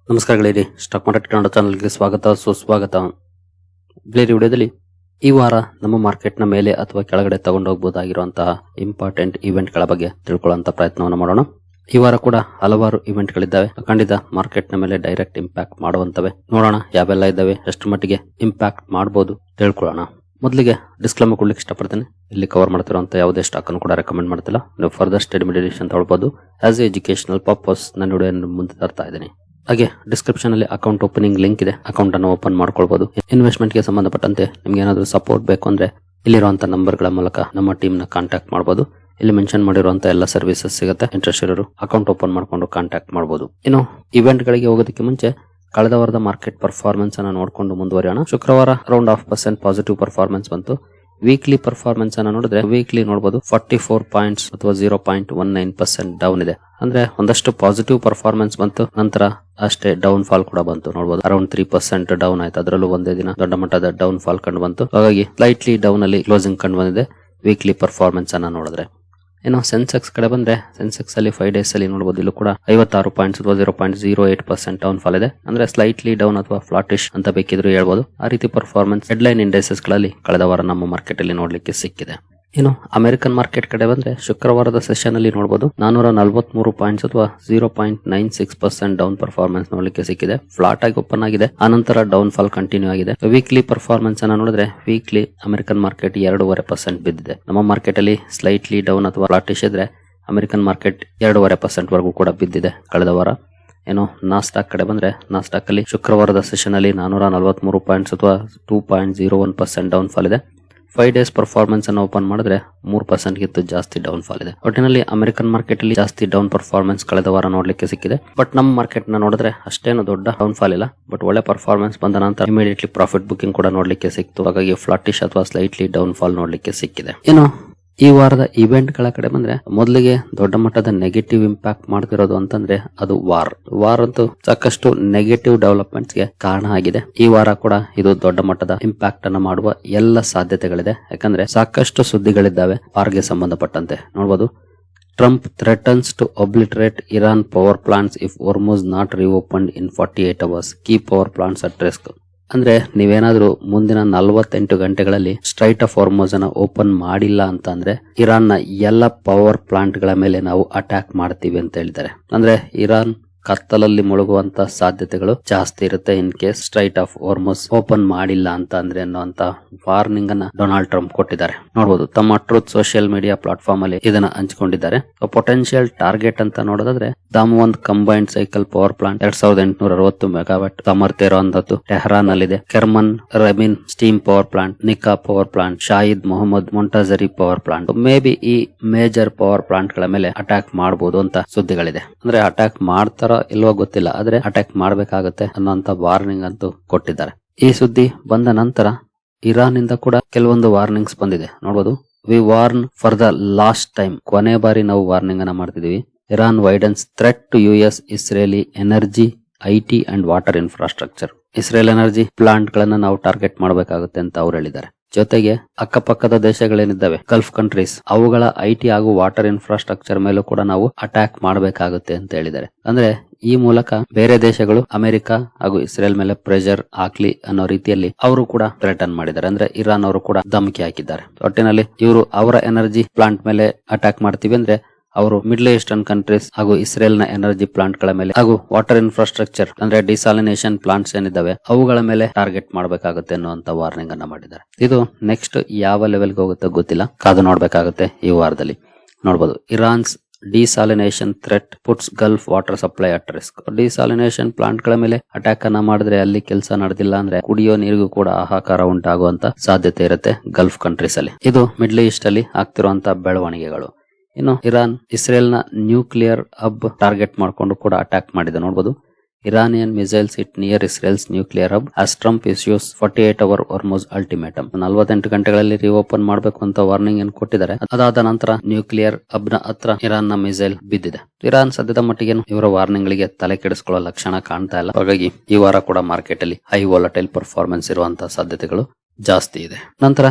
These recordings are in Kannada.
ನಮಸ್ಕಾರ ಗೆಳೆಯರಿ, ಸ್ಟಾಕ್ ಮಾರ್ಕೆಟ್ ಕನ್ನಡ ಚಾನಲ್ಗೆ ಸ್ವಾಗತ ಸುಸ್ವಾಗತ. ಗೆಳೆಯರಿ, ವಿಡಿಯೋದಲ್ಲಿ ಈ ವಾರ ನಮ್ಮ ಮಾರ್ಕೆಟ್ನ ಮೇಲೆ ಅಥವಾ ಕೆಳಗಡೆ ತಗೊಂಡು ಹೋಗಬಹುದಾಗಿರುವಂತಹ ಇಂಪಾರ್ಟೆಂಟ್ ಇವೆಂಟ್ಗಳ ಬಗ್ಗೆ ತಿಳ್ಕೊಳ್ಳುವಂತ ಪ್ರಯತ್ನವನ್ನು ಮಾಡೋಣ. ಈ ವಾರ ಕೂಡ ಹಲವಾರು ಇವೆಂಟ್ಗಳಿದ್ದಾವೆ, ಖಂಡಿತ ಮಾರ್ಕೆಟ್ನ ಮೇಲೆ ಡೈರೆಕ್ಟ್ ಇಂಪ್ಯಾಕ್ಟ್ ಮಾಡುವಂತವೆ. ನೋಡೋಣ ಯಾವೆಲ್ಲ ಇದ್ದಾವೆ, ಎಷ್ಟು ಮಟ್ಟಿಗೆ ಇಂಪ್ಯಾಕ್ಟ್ ಮಾಡಬಹುದು ತಿಳ್ಕೊಳ್ಳೋಣ. ಮೊದಲಿಗೆ ಡಿಸ್ಕ್ಲೇಮರ್ ಕೊಡ್ಲಿಕ್ಕೆ ಇಷ್ಟಪಡ್ತೇನೆ. ಇಲ್ಲಿ ಕವರ್ ಮಾಡ್ತಿರುವಂತ ಯಾವುದೇ ಸ್ಟಾಕ್ ಅನ್ನು ಕೂಡ ರೆಕಮೆಂಡ್ ಮಾಡ್ತಿಲ್ಲ. ನೀವು ಫರ್ದರ್ ಸ್ಟಡಿ ಮೆಡಿಟೇಷನ್ ತಗೊಳ್ಬಹುದು. ಆಸ್ ಎ ಎಜುಕೇಶನಲ್ ಪರ್ಪಸ್ ನಾನು ವಿಡಿಯೋ ಮುಂದೆ ತರ್ತಾ ಇದ್ದೀನಿ. ಹಾಗೆ ಡಿಸ್ಕ್ರಿಪ್ಷನ್ ಅಲ್ಲಿ ಅಕೌಂಟ್ ಓಪನಿಂಗ್ ಲಿಂಕ್ ಇದೆ, ಅಕೌಂಟ್ ಅನ್ನು ಓಪನ್ ಮಾಡ್ಕೊಳ್ಬಹುದು. ಇನ್ವೆಸ್ಟ್ಮೆಂಟ್ ಗೆ ಸಂಬಂಧಪಟ್ಟಂತೆ ನಿಮ್ಗೆ ಏನಾದರೂ ಸಪೋರ್ಟ್ ಬೇಕು ಅಂದ್ರೆ ಇಲ್ಲಿರುವಂತಹ ನಂಬರ್ ಗಳ ಮೂಲಕ ನಮ್ಮ ಟೀಮ್ ನ ಕಾಂಟ್ಯಾಕ್ಟ್ ಮಾಡಬಹುದು. ಇಲ್ಲಿ ಮೆನ್ಷನ್ ಮಾಡಿರುವಂತಹ ಎಲ್ಲ ಸರ್ವಿಸಸ್ ಸಿಗುತ್ತೆ. ಇಂಟ್ರೆಸ್ಟ್ ಇರೋರು ಅಕೌಂಟ್ ಓಪನ್ ಮಾಡ್ಕೊಂಡು ಕಾಂಟ್ಯಾಕ್ಟ್ ಮಾಡಬಹುದು. ಇನ್ನು ಇವೆಂಟ್ ಗಳಿಗೆ ಹೋಗೋದಕ್ಕೆ ಮುಂಚೆ ಕಳೆದ ವಾರದ ಮಾರ್ಕೆಟ್ ಪರ್ಫಾರ್ಮೆನ್ಸ್ ಅನ್ನು ನೋಡಿಕೊಂಡು ಮುಂದುವರಿಯೋಣ. ಶುಕ್ರವಾರ ಅರೌಂಡ್ 0.5% ಪಾಸಿಟಿವ್ ಪರ್ಫಾರ್ಮೆನ್ಸ್ ಬಂತು. ವೀಕ್ಲಿ ಪರ್ಫಾರ್ಮೆನ್ಸ್ ಅನ್ನು ನೋಡಿದ್ರೆ ವೀಕ್ಲಿ ನೋಡಬಹುದು 44 ಪಾಯಿಂಟ್ಸ್ ಅಥವಾ 0.19% ಡೌನ್ ಇದೆ. ಅಂದ್ರೆ ಒಂದಷ್ಟು ಪಾಸಿಟಿವ್ ಪರ್ಫಾರ್ಮೆನ್ಸ್ ಬಂತು, ನಂತರ ಅಷ್ಟೇ ಡೌನ್ ಫಾಲ್ ಕೂಡ ಬಂತು. ನೋಡಬಹುದು ಅರೌಂಡ್ 3% ಡೌನ್ ಆಯ್ತು. ಅದರಲ್ಲೂ ಒಂದೇ ದಿನ ದೊಡ್ಡ ಮಟ್ಟದ ಡೌನ್ ಫಾಲ್ ಕಂಡು ಬಂತು. ಹಾಗಾಗಿ ಸ್ಲೈಟ್ಲಿ ಡೌನ್ ಅಲ್ಲಿ ಕ್ಲೋಸಿಂಗ್ ಕಂಡು ಬಂದಿದೆ ವೀಕ್ಲಿ ಪರ್ಫಾರ್ಮೆನ್ಸ್ ಅನ್ನ ನೋಡಿದ್ರೆ. ಇನ್ನು ಸೆನ್ಸೆಕ್ಸ್ ಕಡೆ ಬಂದ್ರೆ ಸೆನ್ಸೆಕ್ಸ್ ಅಲ್ಲಿ 5 ಡೇಸ್ ಅಲ್ಲಿ ನೋಡಬಹುದು, ಇಲ್ಲೂ ಕೂಡ 56 ಪಾಯಿಂಟ್ಸ್ ಅಥವಾ 0.08% ಡೌನ್ ಫಾಲ್ ಇದೆ. ಅಂದ್ರೆ ಸ್ಲೈಟ್ಲಿ ಡೌನ್ ಅಥವಾ ಫ್ಲಾಟಿಶ್ ಅಂತ ಬೇಕಿದ್ರು ಹೇಳ್ಬೋದು. ಆ ರೀತಿ ಪರ್ಫಾರ್ಮೆನ್ಸ್ ಹೆಡ್ಲೈನ್ ಇಂಡೈಸಸ್ ಗಳಲ್ಲಿ ಕಳೆದ ವಾರ ನಮ್ಮ ಮಾರ್ಕೆಟ್ ಅಲ್ಲಿ ನೋಡ್ಲಿಕ್ಕೆ ಸಿಕ್ಕಿದೆ. ಇನ್ನು ಅಮೆರಿಕನ್ ಮಾರ್ಕೆಟ್ ಕಡೆ ಬಂದ್ರೆ ಶುಕ್ರವಾರದ ಸೆಷನ್ ಅಲ್ಲಿ ನೋಡಬಹುದು 443 ಪಾಯಿಂಟ್ಸ್ ಅಥವಾ 0.96% ಡೌನ್ ಪರ್ಫಾರ್ಮೆನ್ಸ್ ನೋಡ್ಲಿಕ್ಕೆ ಸಿಕ್ಕಿದೆ. ಫ್ಲಾಟ್ ಆಗಿ ಓಪನ್ ಆಗಿದೆ, ಆನಂತರ ಡೌನ್ ಫಾಲ್ ಕಂಟಿನ್ಯೂ ಆಗಿದೆ. ವೀಕ್ಲಿ ಪರ್ಫಾರ್ಮೆನ್ಸ್ ಅನ್ನ ನೋಡಿದ್ರೆ ವೀಕ್ಲಿ ಅಮೆರಿಕನ್ ಮಾರ್ಕೆಟ್ 2.5% ಬಿದ್ದಿದೆ. ನಮ್ಮ ಮಾರ್ಕೆಟ್ ಅಲ್ಲಿ ಸ್ಲೈಟ್ಲಿ ಡೌನ್ ಅಥವಾ ಫ್ಲಾಟಿಶ್ ಇದ್ರೆ ಅಮೆರಿಕನ್ ಮಾರ್ಕೆಟ್ 2.5% ವರೆಗೂ ಕೂಡ ಬಿದ್ದಿದೆ ಕಳೆದ ವಾರ. ಏನು ನಾಸ್ಟಾಕ್ ಕಡೆ ಬಂದ್ರೆ ನಾಸ್ಟಾಕ್ ಅಲ್ಲಿ ಶುಕ್ರವಾರದ ಸೆಷನ್ ಅಲ್ಲಿ 443 ಪಾಯಿಂಟ್ಸ್ ಅಥವಾ 2.01% ಡೌನ್ ಫಾಲ್ ಇದೆ. 5 ಡೇಸ್ ಪರ್ಫಾರ್ಮೆನ್ಸ್ ಅನ್ನು ಓಪನ್ ಮಾಡಿದ್ರೆ 3% ಗಿಂತ ಜಾಸ್ತಿ ಡೌನ್ ಫಾಲ್ ಇದೆ. ಒಟ್ಟಿನಲ್ಲಿ ಅಮೆರಿಕನ್ ಮಾರ್ಕೆಟ್ ಅಲ್ಲಿ ಜಾಸ್ತಿ ಡೌನ್ ಪರ್ಫಾರ್ಮೆನ್ಸ್ ಕಳೆದ ವಾರ ನೋಡ್ಲಿಕ್ಕೆ ಸಿಕ್ಕಿದೆ. ಬಟ್ ನಮ್ಮ ಮಾರ್ಕೆಟ್ ನ ನೋಡಿದ್ರೆ ಅಷ್ಟೇನು ದೊಡ್ಡ ಡೌನ್ ಫಾಲ್ ಇಲ್ಲ. ಬಟ್ ಒಳ್ಳೆ ಪರ್ಫಾರ್ಮೆನ್ಸ್ ಬಂದ ನಂತರ ಇಮಿಡಿಯೇಟ್ಲಿ ಪ್ರಾಫಿಟ್ ಬುಕಿಂಗ್ ಕೂಡ ನೋಡ್ಲಿಕ್ಕೆ ಸಿಕ್ತು. ಹಾಗಾಗಿ ಫ್ಲಾಟಿಶ್ ಅಥವಾ ಸ್ಲೈಟ್ಲಿ ಡೌನ್ ಫಾಲ್ ನೋಡ್ಲಿಕ್ಕೆ ಸಿಕ್ಕಿದೆ. ಇನ್ನು ಈ ವಾರದ ಇವೆಂಟ್ ಗಳ ಕಡೆ ಬಂದ್ರೆ ಮೊದಲಿಗೆ ದೊಡ್ಡ ಮಟ್ಟದ ನೆಗೆಟಿವ್ ಇಂಪ್ಯಾಕ್ಟ್ ಮಾಡ್ತಿರೋದು ಅಂತಂದ್ರೆ ಅದು ವಾರ್ ಅಂತೂ ಸಾಕಷ್ಟು ನೆಗೆಟಿವ್ ಡೆವಲಪ್ಮೆಂಟ್ಸ್ ಗೆ ಕಾರಣ ಆಗಿದೆ. ಈ ವಾರ ಕೂಡ ಇದು ದೊಡ್ಡ ಮಟ್ಟದ ಇಂಪ್ಯಾಕ್ಟ್ ಅನ್ನು ಮಾಡುವ ಎಲ್ಲ ಸಾಧ್ಯತೆಗಳಿದೆ. ಯಾಕಂದ್ರೆ ಸಾಕಷ್ಟು ಸುದ್ದಿಗಳಿದ್ದಾವೆ ವಾರ್ಗೆ ಸಂಬಂಧಪಟ್ಟಂತೆ. ನೋಡಬಹುದು, Trump threatens to obliterate Iran power plants if Hormuz not reopened in 48 hours. Key power plants at risk. ಅಂದ್ರೆ ನೀವೇನಾದ್ರೂ ಮುಂದಿನ 48 ಗಂಟೆಗಳಲ್ಲಿ ಸ್ಟ್ರೈಟ್ ಆಫ್ ಹಾರ್ಮುಜ್ ಅನ್ನ ಓಪನ್ ಮಾಡಿಲ್ಲ ಅಂತ ಅಂದ್ರೆ ಇರಾನ್ ನ ಎಲ್ಲ ಪವರ್ ಪ್ಲಾಂಟ್ ಗಳ ಮೇಲೆ ನಾವು ಅಟ್ಯಾಕ್ ಮಾಡ್ತೀವಿ ಅಂತ ಹೇಳಿದ್ದಾರೆ. ಅಂದ್ರೆ ಇರಾನ್ ಕತ್ತಲಲ್ಲಿ ಮುಳುಗುವಂತ ಸಾಧ್ಯತೆಗಳು ಜಾಸ್ತಿ ಇರುತ್ತೆ in case straight of Hormuz open ಮಾಡಿಲ್ಲ ಅಂತ ಅಂದ್ರೆ ಅನ್ನುವಂತ ವಾರ್ನಿಂಗ್ ಅನ್ನ ಡೊನಾಲ್ಡ್ ಟ್ರಂಪ್ ಕೊಟ್ಟಿದ್ದಾರೆ. ನೋಡಬಹುದು, ತಮ್ಮ ಟ್ರೂತ್ ಸೋಷಿಯಲ್ ಮೀಡಿಯಾ ಪ್ಲಾಟ್ಫಾರ್ಮ್ ಅಲ್ಲಿ ಇದನ್ನ ಹಂಚಿಕೊಂಡಿದ್ದಾರೆ. ಪೊಟೆನ್ಶಿಯಲ್ ಟಾರ್ಗೆಟ್ ಅಂತ ನೋಡೋದಾದ್ರೆ Damavand combined cycle power plant 2860 megawatt ಸಾಮರ್ಥ್ಯ ಇರುವಂತದ್ದು ಟೆಹರಾನ್ ಅಲ್ಲಿದೆ. Kerman Ramin steam power plant, Nika power plant, Shahid Mohammad Montazeri power plant, maybe ಈ ಮೇಜರ್ ಪವರ್ ಪ್ಲಾಂಟ್ ಗಳ ಮೇಲೆ ಅಟ್ಯಾಕ್ ಮಾಡಬಹುದು ಅಂತ ಸುದ್ದಿಗಳಿದೆ. ಅಂದ್ರೆ ಅಟ್ಯಾಕ್ ಮಾಡ್ತಾರ ಇಲ್ವೋ ಗೊತ್ತಿಲ್ಲ, ಆದ್ರೆ ಅಟ್ಯಾಕ್ ಮಾಡಬೇಕಾಗುತ್ತೆ ಅನ್ನೋಂತ ವಾರ್ನಿಂಗ್ ಅಂತೂ ಕೊಟ್ಟಿದ್ದಾರೆ. ಈ ಸುದ್ದಿ ಬಂದ ನಂತರ ಇರಾನ್ ಇಂದ ಕೂಡ ಕೆಲವೊಂದು ವಾರ್ನಿಂಗ್ಸ್ ಬಂದಿದೆ. ನೋಡಬಹುದು, we warn for the last time. ಕೊನೆ ಬಾರಿ ನಾವು ವಾರ್ನಿಂಗ್ ಅನ್ನ ಮಾಡ್ತಿದೀವಿ. Iran widens threat to US Israeli energy, IT and water infrastructure. Israel energy plant ಗಳನ್ನ ನಾವು ಟಾರ್ಗೆಟ್ ಮಾಡಬೇಕಾಗುತ್ತೆ ಅಂತ ಅವ್ರು ಹೇಳಿದ್ದಾರೆ. ಜೊತೆಗೆ ಅಕ್ಕಪಕ್ಕದ ದೇಶಗಳೇನಿದ್ದಾವೆ ಗಲ್ಫ್ ಕಂಟ್ರೀಸ್, ಅವುಗಳ ಐಟಿ ಹಾಗೂ ವಾಟರ್ ಇನ್ಫ್ರಾಸ್ಟ್ರಕ್ಚರ್ ಮೇಲೂ ಕೂಡ ನಾವು ಅಟ್ಯಾಕ್ ಮಾಡಬೇಕಾಗುತ್ತೆ ಅಂತ ಹೇಳಿದ್ದಾರೆ. ಅಂದ್ರೆ ಈ ಮೂಲಕ ಬೇರೆ ದೇಶಗಳು ಅಮೆರಿಕ ಹಾಗೂ ಇಸ್ರೇಲ್ ಮೇಲೆ ಪ್ರೆಷರ್ ಹಾಕ್ಲಿ ಅನ್ನೋ ರೀತಿಯಲ್ಲಿ ಅವರು ಕೂಡ ಥ್ರೆಟನ್ ಮಾಡಿದ್ದಾರೆ. ಅಂದ್ರೆ ಇರಾನ್ ಅವರು ಕೂಡ ಧಮಕಿ ಹಾಕಿದ್ದಾರೆ. ಒಟ್ಟಿನಲ್ಲಿ ಇವರು ಅವರ ಎನರ್ಜಿ ಪ್ಲಾಂಟ್ ಮೇಲೆ ಅಟ್ಯಾಕ್ ಮಾಡ್ತೀವಿ ಅಂದ್ರೆ ಅವರು ಮಿಡ್ಲ್ ಈಸ್ಟರ್ನ್ ಕಂಟ್ರೀಸ್ ಹಾಗೂ ಇಸ್ರೇಲ್ ನ ಎನರ್ಜಿ ಪ್ಲಾಂಟ್ ಗಳ ಮೇಲೆ ಹಾಗೂ ವಾಟರ್ ಇನ್ಫ್ರಾಸ್ಟ್ರಕ್ಚರ್ ಅಂದ್ರೆ ಡಿಸಾಲಿನೇಷನ್ ಪ್ಲಾಂಟ್ಸ್ ಏನಿದ್ದಾವೆ ಅವುಗಳ ಮೇಲೆ ಟಾರ್ಗೆಟ್ ಮಾಡಬೇಕಾಗುತ್ತೆ ಅನ್ನುವಂತ ವಾರ್ನಿಂಗ್ ಅನ್ನ ಮಾಡಿದ್ದಾರೆ. ಇದು ನೆಕ್ಸ್ಟ್ ಯಾವ ಲೆವೆಲ್ಗೆ ಹೋಗುತ್ತೆ ಗೊತ್ತಿಲ್ಲ, ಕಾದು ನೋಡ್ಬೇಕಾಗುತ್ತೆ. ಈ ವಾರದಲ್ಲಿ ನೋಡಬಹುದು, Iran's desalination threat puts gulf water supply at risk. Desalination plant ಗಳ ಮೇಲೆ ಅಟ್ಯಾಕ್ ಅನ್ನ ಮಾಡಿದ್ರೆ ಅಲ್ಲಿ ಕೆಲಸ ನಡೆದಿಲ್ಲ ಅಂದ್ರೆ ಕುಡಿಯೋ ನೀರಿಗೂ ಕೂಡ ಹಾಹಾಕಾರ ಉಂಟಾಗುವಂತ ಸಾಧ್ಯತೆ ಇರುತ್ತೆ ಗಲ್ಫ್ ಕಂಟ್ರೀಸ್ ಅಲ್ಲಿ. ಇದು ಮಿಡ್ಲ್ ಈಸ್ಟ್ ಅಲ್ಲಿ ಆಗ್ತಿರುವಂತ ಬೆಳವಣಿಗೆಗಳು. ಇನ್ನು ಇರಾನ್ ಇಸ್ರೇಲ್ ನ ನ್ಯೂಕ್ಲಿಯರ್ ಹಬ್ ಟಾರ್ಗೆಟ್ ಮಾಡಿಕೊಂಡು ಕೂಡ ಅಟ್ಯಾಕ್ ಮಾಡಿದೆ. ನೋಡಬಹುದು, Iranian missiles hit near Israel's nuclear hub as Trump issues 48-hour Hormuz ultimatum. 48 ಗಂಟೆಗಳಲ್ಲಿ ರಿಓಪನ್ ಮಾಡಬೇಕು ಅಂತ ವಾರ್ನಿಂಗ್ ಏನು ಕೊಟ್ಟಿದ್ದಾರೆ. ಅದಾದ ನಂತರ ನ್ಯೂಕ್ಲಿಯರ್ ಹಬ್ ನ ಹತ್ರ ಇರಾನ್ ನ ಮಿಸೈಲ್ ಬಿದ್ದಿದೆ. ಇರಾನ್ ಸದ್ಯದ ಮಟ್ಟಿಗೆ ಇವರ ವಾರ್ನಿಂಗ್ ಗಳಿಗೆ ತಲೆ ಕೆಡಿಸಿಕೊಳ್ಳೋ ಲಕ್ಷಣ ಕಾಣ್ತಾ ಇಲ್ಲ. ಹಾಗಾಗಿ ಈ ವಾರ ಕೂಡ ಮಾರ್ಕೆಟ್ ಅಲ್ಲಿ ಹೈ ವಾಲಟೈಲ್ ಪರ್ಫಾರ್ಮೆನ್ಸ್ ಇರುವಂತಹ ಸಾಧ್ಯತೆಗಳು ಜಾಸ್ತಿ ಇದೆ. ನಂತರ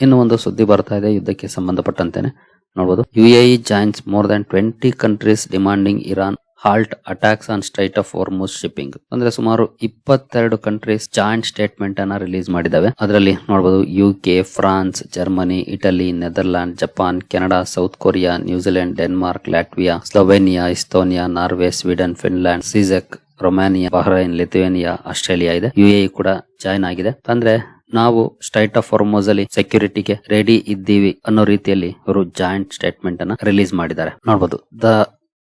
ಇನ್ನು ಒಂದು ಸುದ್ದಿ ಬರ್ತಾ ಇದೆ ಯುದ್ಧಕ್ಕೆ ಸಂಬಂಧಪಟ್ಟಂತೆನೆ. ನೋಡಬಹುದು, UAE joins more than 20 countries demanding Iran halt attacks on Strait of Hormuz shipping. ಅಂದ್ರೆ ಸುಮಾರು 22 ಕಂಟ್ರೀಸ್ ಜಾಯಿಂಟ್ ಸ್ಟೇಟ್ಮೆಂಟ್ ಅನ್ನ ರಿಲೀಸ್ ಮಾಡಿದಾವೆ. ಅದರಲ್ಲಿ ನೋಡಬಹುದು UK, France, Germany, Italy, Netherland, Japan, Canada, South Korea, New Zealand, Denmark, Latvia, Slovenia, Estonia, Norway, Sweden, Finland, ಸಿಜೆಕ್, ರೊಮಾನಿಯಾ, ಬಹ್ರೈನ್, ಲಿಥುವೇನಿಯಾ, ಆಸ್ಟ್ರೇಲಿಯಾ ಇದೆ. UAE ಕೂಡ ಜಾಯಿನ್ ಆಗಿದೆ. ಅಂದ್ರೆ ನಾವು ಸ್ಟ್ರೈಟ್ ಆಫ್ ಹಾರ್ಮುಜ್ ಅಲ್ಲಿ ಸೆಕ್ಯೂರಿಟಿಗೆ ರೆಡಿ ಇದ್ದೀವಿ ಅನ್ನೋ ರೀತಿಯಲ್ಲಿ ಅವರು ಜಾಯಿಂಟ್ ಸ್ಟೇಟ್ಮೆಂಟ್ ಅನ್ನ ರಿಲೀಸ್ ಮಾಡಿದ್ದಾರೆ. ನೋಡಬಹುದು. The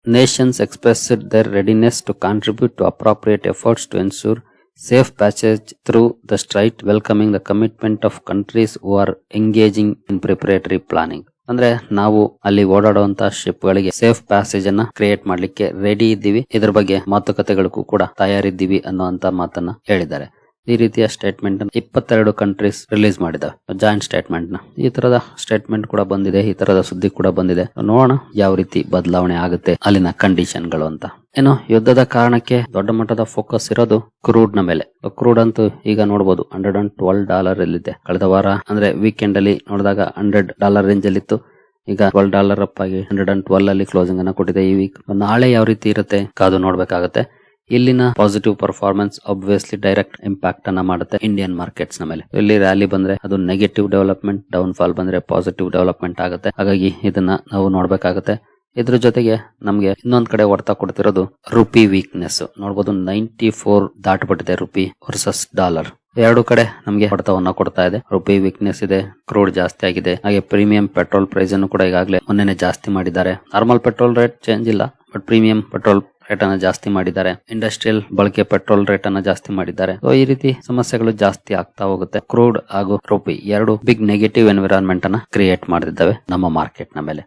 nations expressed their readiness to contribute to appropriate efforts to ensure safe passage through the strait, welcoming the commitment of countries who are engaging in preparatory planning. ಅಂದ್ರೆ ನಾವು ಅಲ್ಲಿ ಓಡಾಡುವಂತಹ ಶಿಪ್ ಗಳಿಗೆ ಸೇಫ್ ಪ್ಯಾಸೇಜ್ ಅನ್ನ ಕ್ರಿಯೇಟ್ ಮಾಡ್ಲಿಕ್ಕೆ ರೆಡಿ ಇದ್ದೀವಿ, ಇದ್ರ ಬಗ್ಗೆ ಮಾತುಕತೆಗಳಿಗೂ ಕೂಡ ತಯಾರಿದ್ದೀವಿ ಅನ್ನುವಂತ ಮಾತನ್ನ ಹೇಳಿದ್ದಾರೆ. ಈ ರೀತಿಯ ಸ್ಟೇಟ್ಮೆಂಟ್ 22 ಕಂಟ್ರೀಸ್ ರಿಲೀಸ್ ಮಾಡಿದಾವೆ ಜಾಯಿಂಟ್ ಸ್ಟೇಟ್ಮೆಂಟ್ ನ. ಈ ತರದ ಸ್ಟೇಟ್ಮೆಂಟ್ ಕೂಡ ಬಂದಿದೆ, ಈ ತರದ ಸುದ್ದಿ ಕೂಡ ಬಂದಿದೆ. ನೋಡೋಣ ಯಾವ ರೀತಿ ಬದಲಾವಣೆ ಆಗುತ್ತೆ ಅಲ್ಲಿನ ಕಂಡೀಷನ್ ಗಳು ಅಂತ. ಏನು ಯುದ್ಧದ ಕಾರಣಕ್ಕೆ ದೊಡ್ಡ ಮಟ್ಟದ ಫೋಕಸ್ ಇರೋದು ಕ್ರೂಡ್ ನ ಮೇಲೆ. ಕ್ರೂಡ್ ಅಂತೂ ಈಗ ನೋಡಬಹುದು $112 ಅಲ್ಲಿದೆ. ಕಳೆದ ವಾರ ಅಂದ್ರೆ ವೀಕೆಂಡ್ ಅಲ್ಲಿ ನೋಡಿದಾಗ $100 ರೇಂಜ್ ಅಲ್ಲಿ ಇತ್ತು. ಈಗ $12 ಅಪ್ ಆಗಿ 112 ಅಲ್ಲಿ ಕ್ಲೋಸಿಂಗ್ ಅನ್ನ ಕೊಟ್ಟಿದೆ. ಈ ವೀಕ್ ನಾಳೆ ಯಾವ ರೀತಿ ಇರುತ್ತೆ ಕಾದು ನೋಡ್ಬೇಕಾಗತ್ತೆ. ಇಲ್ಲಿನ positive performance obviously direct impact ಅನ್ನ ಮಾಡುತ್ತೆ ಇಂಡಿಯನ್ ಮಾರ್ಕೆಟ್ಸ್ ನ ಮೇಲೆ. ಇಲ್ಲಿ ರ್ಯಾಲಿ ಬಂದ್ರೆ ಅದು ನೆಗೆಟಿವ್ ಡೆವಲಪ್ಮೆಂಟ್, ಡೌನ್ ಫಾಲ್ ಬಂದ್ರೆ ಪಾಸಿಟಿವ್ ಡೆವಲಪ್ಮೆಂಟ್ ಆಗುತ್ತೆ. ಹಾಗಾಗಿ ಇದನ್ನ ನಾವು ನೋಡ್ಬೇಕಾಗತ್ತೆ. ಇದ್ರ ಜೊತೆಗೆ ನಮ್ಗೆ ಇನ್ನೊಂದ್ ಕಡೆ ಹೊಡೆತ ಕೊಡ್ತಿರೋದು ರುಪಿ ವೀಕ್ನೆಸ್. ನೋಡಬಹುದು 94 ದಾಟಪಟ್ಟಿದೆ ರುಪಿ ವರ್ಸಸ್ ಡಾಲರ್. ಎರಡು ಕಡೆ ನಮಗೆ ಹೊಡೆತವನ್ನ ಕೊಡ್ತಾ ಇದೆ. ರುಪಿ ವೀಕ್ನೆಸ್ ಇದೆ, ಕ್ರೂಡ್ ಜಾಸ್ತಿ ಆಗಿದೆ. ಹಾಗೆ ಪ್ರೀಮಿಯಂ ಪೆಟ್ರೋಲ್ ಪ್ರೈಸ್ ಅನ್ನು ಕೂಡ ಈಗಾಗಲೇ ಮೊನ್ನೆನೆ ಜಾಸ್ತಿ ಮಾಡಿದ್ದಾರೆ. ನಾರ್ಮಲ್ ಪೆಟ್ರೋಲ್ ರೇಟ್ ಚೇಂಜ್ ಇಲ್ಲ, ಬಟ್ ಪ್ರೀಮಿಯಂ ಪೆಟ್ರೋಲ್ ರೇಟ್ ಅನ್ನ ಜಾಸ್ತಿ ಮಾಡಿದ್ದಾರೆ. ಇಂಡಸ್ಟ್ರಿಯಲ್ ಬಳಕೆ ಪೆಟ್ರೋಲ್ ರೇಟ್ ಅನ್ನ ಜಾಸ್ತಿ ಮಾಡಿದ್ದಾರೆ. ಸೊ ಈ ರೀತಿ ಸಮಸ್ಯೆಗಳು ಜಾಸ್ತಿ ಆಗ್ತಾ ಹೋಗುತ್ತೆ. ಕ್ರೂಡ್ ಹಾಗೂ ರುಪಿ ಎರಡು ಬಿಗ್ ನೆಗೆಟಿವ್ ಎನ್ವಿರಾನ್ಮೆಂಟ್ ಅನ್ನ ಕ್ರಿಯೇಟ್ ಮಾಡಿದ್ದಾವೆ ನಮ್ಮ ಮಾರ್ಕೆಟ್ ನ ಮೇಲೆ.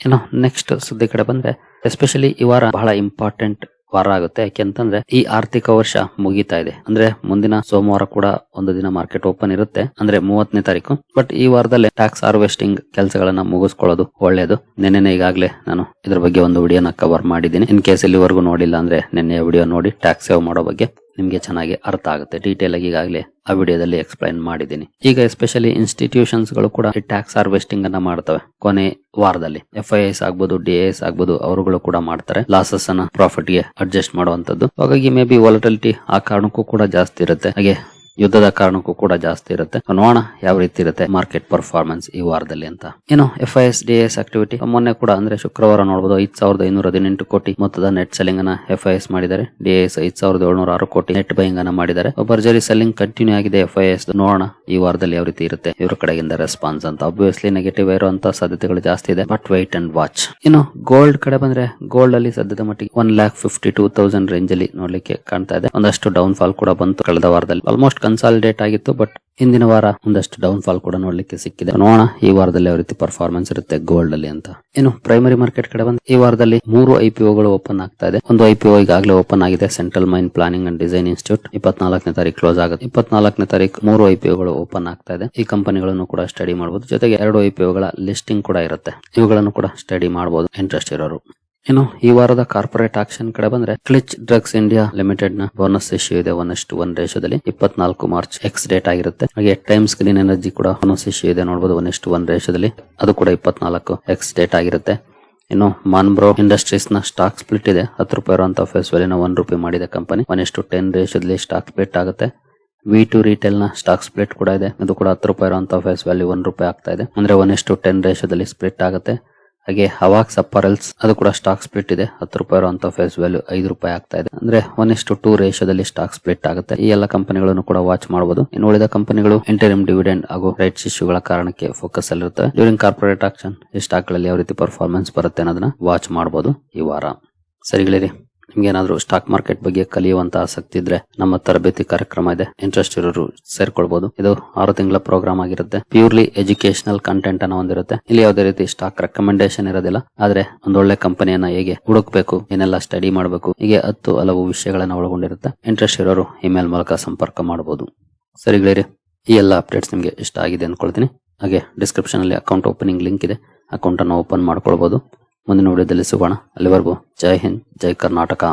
ಏನೋ ನೆಕ್ಸ್ಟ್ ಸುದ್ದಿ ಕಡೆ ಬಂದ್ರೆ, ಎಸ್ಪೆಷಲಿ ಈ ವಾರ ಬಹಳ ಇಂಪಾರ್ಟೆಂಟ್ ವಾರ ಆಗುತ್ತೆ. ಯಾಕೆಂತಂದ್ರೆ ಈ ಆರ್ಥಿಕ ವರ್ಷ ಮುಗಿತಾ ಇದೆ. ಅಂದ್ರೆ ಮುಂದಿನ ಸೋಮವಾರ ಕೂಡ ಒಂದು ದಿನ ಮಾರ್ಕೆಟ್ ಓಪನ್ ಇರುತ್ತೆ, ಅಂದ್ರೆ 30ನೇ ತಾರೀಕು. ಬಟ್ ಈ ವಾರದಲ್ಲಿ ಟ್ಯಾಕ್ಸ್ ಹಾರ್ವೆಸ್ಟಿಂಗ್ ಕೆಲಸಗಳನ್ನ ಮುಗಿಸ್ಕೊಳ್ಳೋದು ಒಳ್ಳೇದು. ನೆನ್ನೆ ಈಗಾಗಲೇ ನಾನು ಇದ್ರ ಬಗ್ಗೆ ಒಂದು ವಿಡಿಯೋನ ಕವರ್ ಮಾಡಿದ್ದೀನಿ. ಇನ್ ಕೇಸ್ ಇಲ್ಲಿವರೆಗೂ ನೋಡಿಲ್ಲ ಅಂದ್ರೆ ನಿನ್ನೆ ವಿಡಿಯೋ ನೋಡಿ ಟ್ಯಾಕ್ಸ್ ಸೇವ್ ಮಾಡೋ ಬಗ್ಗೆ ನಿಮ್ಗೆ ಚೆನ್ನಾಗಿ ಅರ್ಥ ಆಗುತ್ತೆ. ಡೀಟೇಲ್ ಆಗಿ ಈಗಾಗಲೇ ಆ ವಿಡಿಯೋದಲ್ಲಿ ಎಕ್ಸ್ಪ್ಲೈನ್ ಮಾಡಿದ್ದೀನಿ. ಈಗ ಎಸ್ಪೆಷಲಿ ಇನ್ಸ್ಟಿಟ್ಯೂಷನ್ಸ್ ಗಳು ಕೂಡ ಈ ಟ್ಯಾಕ್ಸ್ ಹಾರ್ವೆಸ್ಟಿಂಗ್ ಅನ್ನ ಮಾಡ್ತವೆ ಕೊನೆ ವಾರದಲ್ಲಿ. FIIs ಆಗ್ಬೋದು, DIS ಆಗ್ಬೋದು, ಅವರುಗಳು ಕೂಡ ಮಾಡ್ತಾರೆ. ಲಾಸಸ್ ಅನ್ನ ಪ್ರಾಫಿಟ್ ಗೆ ಅಡ್ಜಸ್ಟ್ ಮಾಡುವಂತದ್ದು. ಹಾಗಾಗಿ ಮೇ ಬಿ ವಾಲಟಿಲಿಟಿ ಆ ಕಾರಣಕ್ಕೂ ಕೂಡ ಜಾಸ್ತಿ ಇರುತ್ತೆ. ಹಾಗೆ ಯುದ್ಧದ ಕಾರಣಕ್ಕೂ ಕೂಡ ಜಾಸ್ತಿ ಇರುತ್ತೆ. ನೋಡೋಣ ಯಾವ ರೀತಿ ಇರುತ್ತೆ ಮಾರ್ಕೆಟ್ ಪರ್ಫಾರ್ಮೆನ್ಸ್ ಈ ವಾರದಲ್ಲಿ ಅಂತ. ಏನು FIIs DIS ಆಕ್ಟಿವಿಟಿ ಮೊನ್ನೆ ಕೂಡ ಅಂದ್ರೆ ಶುಕ್ರವಾರ ನೋಡಬಹುದು 5518 ಕೋಟಿ ಮೊತ್ತದ ನೆಟ್ ಸೆಲ್ಲಿಂಗ್ ಅನ್ನ FIIs ಮಾಡಿದ್ದಾರೆ. DIS 5706 ಕೋಟಿ ನೆಟ್ ಬೈಯಿಂಗ್ ಅನ್ನ ಮಾಡಿದ್ದಾರೆ. ಭರ್ಜರಿ ಸೆಲ್ಲಿಂಗ್ ಕಂಟಿನ್ಯೂ ಆಗಿದೆ FIIs. ನೋಡೋಣ ಈ ವಾರದಲ್ಲಿ ಯಾವ ರೀತಿ ಇರುತ್ತೆ ಇವ್ರ ಕಡೆಗಿಂದ ರೆಸ್ಪಾನ್ಸ್ ಅಂತ. ಆಬ್ವಿಯಸ್ಲಿ ನೆಗೆಟಿವ್ ಇರುವಂತಹ ಸಾಧ್ಯತೆಗಳು ಜಾಸ್ತಿ ಇದೆ, ಬಟ್ ವೈಟ್ ಅಂಡ್ ವಾಚ್. ಇನ್ನು ಗೋಲ್ಡ್ ಕಡೆ ಬಂದ್ರೆ, ಗೋಲ್ಡ್ ಅಲ್ಲಿ ಸದ್ಯದ ಮಟ್ಟಿಗೆ 1,52,000 ರೇಂಜ್ ಅಲ್ಲಿ ನೋಡ್ಲಿಕ್ಕೆ ಕಾಣ್ತಾ ಇದೆ. ಒಂದಷ್ಟು ಡೌನ್ ಫಾಲ್ ಕೂಡ ಬಂತು ಕಳೆದ ವಾರದಲ್ಲಿ. ಆಲ್ಮೋಸ್ಟ್ ಕನ್ಸಾಲಿಡೇಟ್ ಆಗಿತ್ತು, ಬಟ್ ಇಂದಿನ ವಾರ ಒಂದಷ್ಟು ಡೌನ್ ಫಾಲ್ ಕೂಡ ನೋಡ್ಲಿಕ್ಕೆ ಸಿಕ್ಕಿದೆ. ನೋಡೋಣ ಈ ವಾರದಲ್ಲಿ ಯಾವ ರೀತಿ ಪರ್ಫಾರ್ಮೆನ್ಸ್ ಇರುತ್ತೆ ಗೋಲ್ಡ್ ಅಲ್ಲಿ ಅಂತ. ಇನ್ನು ಪ್ರೈಮರಿ ಮಾರ್ಕೆಟ್ ಕಡೆ ಬಂದು, ಈ ವಾರದಲ್ಲಿ 3 IPOಗಳು ಓಪನ್ ಆಗ್ತಾ ಇದೆ. ಒಂದು IPO ಈಗಾಗಲೇ ಓಪನ್ ಆಗಿದೆ, central mine planning and design institute. 24ನೇ ತಾರೀಕು ಕ್ಲೋಸ್ ಆಗುತ್ತೆ. 24ನೇ ತಾರೀಕು 3 IPOಗಳು ಓಪನ್ ಆಗ್ತಾ ಇದೆ. ಈ ಕಂಪನಿಗಳನ್ನು ಕೂಡ ಸ್ಟಡಿ ಮಾಡಬಹುದು. ಜೊತೆಗೆ 2 IPOಗಳ ಲಿಸ್ಟಿಂಗ್ ಕೂಡ ಇರುತ್ತೆ. ಇವುಗಳನ್ನು ಕೂಡ ಸ್ಟಡಿ ಮಾಡಬಹುದು ಇಂಟ್ರೆಸ್ಟ್ ಇರೋರು. ಇನ್ನು ಈ ವಾರದ ಕಾರ್ಪೊರೇಟ್ ಆಕ್ಷನ್ ಕಡೆ ಬಂದ್ರೆ, ಕ್ಲಿಚ್ ಡ್ರಗ್ಸ್ ಇಂಡಿಯಾ ಲಿಮಿಟೆಡ್ ನ ಬೋನಸ್ ಇಶ್ಯೂ ಇದೆ 1:1 ರೇಷಿಯೋದಲ್ಲಿ. 24 ಮಾರ್ಚ್ ಎಕ್ಸ್ ಡೇಟ್ ಆಗಿರುತ್ತೆ. ಹಾಗೆ ಟೈಮ್ಸ್ ಗ್ರೀನ್ ಎನರ್ಜಿ ಕೂಡ ಬೋನಸ್ ಇಶ್ಯೂ ಇದೆ ನೋಡಬಹುದು 1:1 ರೇಷಿಯೋದಲ್ಲಿ. ಅದು ಕೂಡ 24 ಎಕ್ಸ್ ಡೇಟ್ ಆಗಿರುತ್ತೆ. ಇನ್ನು ಮಾನ್ಬ್ರೋ ಇಂಡಸ್ಟ್ರೀಸ್ ನ ಸ್ಟಾಕ್ ಸ್ಪ್ಲಿಟ್ ಇದೆ. 10 ರೂಪಾಯಿ ಇರುವಂತಹ ಫೇಸ್ ವ್ಯಾಲ್ಯೂನ 1 ರೂಪಾಯಿ ಮಾಡಿದೆ ಕಂಪನಿ. 1:10 ರೇಷಿಯೋದಲ್ಲಿ ಸ್ಟಾಕ್ ಸ್ಪ್ಲಿಟ್ ಆಗುತ್ತೆ. V2 ರಿಟೇಲ್ ನ ಸ್ಟಾಕ್ ಸ್ಪ್ಲಿಟ್ ಕೂಡ ಇದೆ. ಅದು ಕೂಡ 10 ರೂಪಾಯಿ ಇರುವಂತಹ ಫೇಸ್ ವ್ಯಾಲ್ಯೂ 1 ರೂಪಾಯಿ ಆಗ್ತಾ ಇದೆ. ಅಂದ್ರೆ 1:10 ರೇಷಿಯೋದಲ್ಲಿ ಸ್ಪ್ಲಿಟ್ ಆಗುತ್ತೆ. ಹಾಗೆ ಹವಾಕ್ಸ್ ಅಪಾರಲ್ಸ್ ಅದು ಕೂಡ ಸ್ಟಾಕ್ ಸ್ಪ್ಲಿಟ್ ಇದೆ. 10 ರೂಪಾಯಿ ಇರುವಂತ ಫೇಸ್ ವ್ಯಾಲ್ಯೂ 5 ರೂಪಾಯಿ ಆಗ್ತಾ ಇದೆ. ಅಂದ್ರೆ 1:2 ರೇಷಿಯೋದಲ್ಲಿ ಸ್ಟಾಕ್ ಸ್ಪ್ಲಿಟ್ ಆಗುತ್ತೆ. ಈ ಎಲ್ಲ ಕಂಪನಿಗಳನ್ನು ಕೂಡ ವಾಚ್ ಮಾಡಬಹುದು. ಇನ್ನು ಉಳಿದ ಕಂಪನಿಗಳು ಇಂಟರಿಮ್ ಡಿವಿಡೆಂಡ್ ಹಾಗೂ ರೈಟ್ಸ್ ಇಶ್ಯೂಗಳ ಕಾರಣಕ್ಕೆ ಫೋಕಸ್ ಅಲ್ಲಿರುತ್ತವೆ. ಡ್ಯೂರಿಂಗ್ ಕಾರ್ಪೊರೇಟ್ ಆಕ್ಷನ್ ಈ ಸ್ಟಾಕ್ ಗಳಲ್ಲಿ ಯಾವ ರೀತಿ ಪರ್ಫಾರ್ಮೆನ್ಸ್ ಬರುತ್ತೆ ಅನ್ನೋದನ್ನ ವಾಚ್ ಮಾಡಬಹುದು ಈ ವಾರ. ಸರಿಗಳಿರಿ, ನಿಮ್ಗೆ ಏನಾದ್ರು ಸ್ಟಾಕ್ ಮಾರ್ಕೆಟ್ ಬಗ್ಗೆ ಕಲಿಯುವಂತ ಆಸಕ್ತಿ ಇದ್ರೆ ನಮ್ಮ ತರಬೇತಿ ಕಾರ್ಯಕ್ರಮ ಇದೆ. ಇಂಟ್ರೆಸ್ಟ್ ಇರೋರು ಸೇರ್ಕೊಳ್ಬಹುದು. ಇದು 6 ತಿಂಗಳ ಪ್ರೋಗ್ರಾಮ್ ಆಗಿರುತ್ತೆ. ಪ್ಯೂರ್ಲಿ ಎಜುಕೇಶನಲ್ ಕಂಟೆಂಟ್ ಅನ್ನ ಹೊಂದಿರುತ್ತೆ. ಇಲ್ಲಿ ಯಾವುದೇ ರೀತಿ ಸ್ಟಾಕ್ ರೆಕಮೆಂಡೇಶನ್ ಇರೋದಿಲ್ಲ. ಆದ್ರೆ ಒಂದೊಳ್ಳೆ ಕಂಪನಿಯನ್ನ ಹೇಗೆ ಹುಡುಕ್ಬೇಕು, ಏನೆಲ್ಲ ಸ್ಟಡಿ ಮಾಡಬೇಕು, ಹೀಗೆ 10 ಹಲವು ವಿಷಯಗಳನ್ನ ಒಳಗೊಂಡಿರುತ್ತೆ. ಇಂಟ್ರೆಸ್ಟ್ ಇರೋರು ಇಮೇಲ್ ಮೂಲಕ ಸಂಪರ್ಕ ಮಾಡಬಹುದು. ಸರಿಗಳಿರಿ, ಈ ಎಲ್ಲ ಅಪ್ಡೇಟ್ಸ್ ನಿಮ್ಗೆ ಇಷ್ಟ ಆಗಿದೆ ಅನ್ಕೊಳ್ತೀನಿ. ಹಾಗೆ ಡಿಸ್ಕ್ರಿಪ್ಷನ್ ಅಲ್ಲಿ ಅಕೌಂಟ್ ಓಪನಿಂಗ್ ಲಿಂಕ್ ಇದೆ. ಅಕೌಂಟ್ ಅನ್ನು ಓಪನ್ ಮಾಡ್ಕೊಳ್ಬಹುದು. ಮುಂದಿನ ವಿಡಿಯೋದಲ್ಲಿ ಸಿಗೋಣ. ಅಲ್ಲಿವರೆಗೂ ಜೈ ಹಿಂದ್, ಜೈ ಕರ್ನಾಟಕ.